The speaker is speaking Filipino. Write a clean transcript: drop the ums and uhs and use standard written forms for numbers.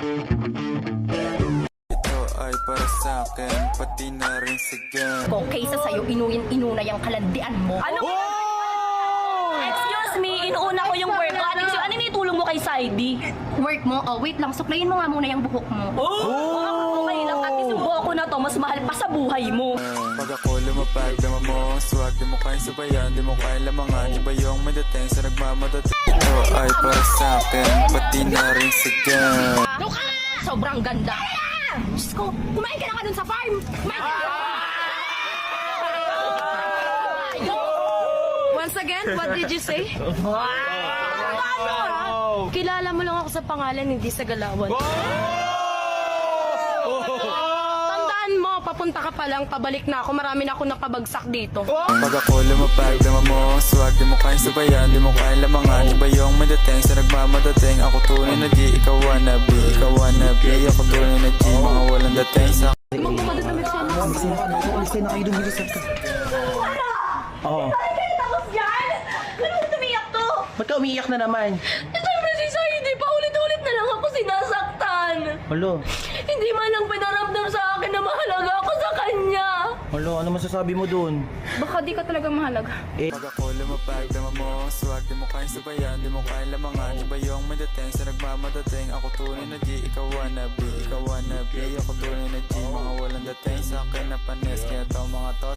Ito ay para sa akin, pati na rin sa game. Kung kaysa sa'yo, inuna yung kalandian mo. Ano? Excuse me, inuuna ko yung work ko. Ano itulong mo kay Saidi? Work mo? Oh, wait lang. Suklayin mo nga muna yung buhok mo. Okay lang, at least yung buhok ko na to, mas mahal pa sa buhay mo. Pag ako lumapag, dama mo ang swag. Di mo kayang sabayan, di mo kayang lamangan. Iba yung may dating sa nagmamadating. Ito ay para sa akin, pati na rin sa game. Sobrang ganda. Diyos ko, kumain ka na nga dun sa farm. Kumain ka na. Once again, what did you say? Kilala mo lang ako sa pangalan, hindi sa galawan. Tandaan mo, papunta ka pa lang, pabalik na ako. Marami na ako napabagsak dito. Pag ako lumapag, dama mo ang swag. Di mo kayang sabayan, di mo kayang lamangan. Iba yung may dating sa nagmamadating. Ako tunay na G, ikaw wannabe. Ikaw wannabe, ako tunay na G. Mga walang dating sa Tapos yan? Ano mo tumiyak to? Ba't ka umiiyak na naman? Siyempre si Saidi, paulit-ulit na lang ako sinasaktan. Halo, Hindi man lang pinaramdam sa akin na mahalaga ako sa kanya. ano masasabi mo dun? Baka di ka talaga mahalaga. Pag ako lumapag, dama mo ang swag. Di mo kayang sabayan, di mo kayang lamangan. Iba yung may dating sa nagmamadating. Ako tunay na G, ikaw wannabe. Ikaw wannabe, ako tunay na G. Mga walang dating sa akin na panis. Kaya to mga to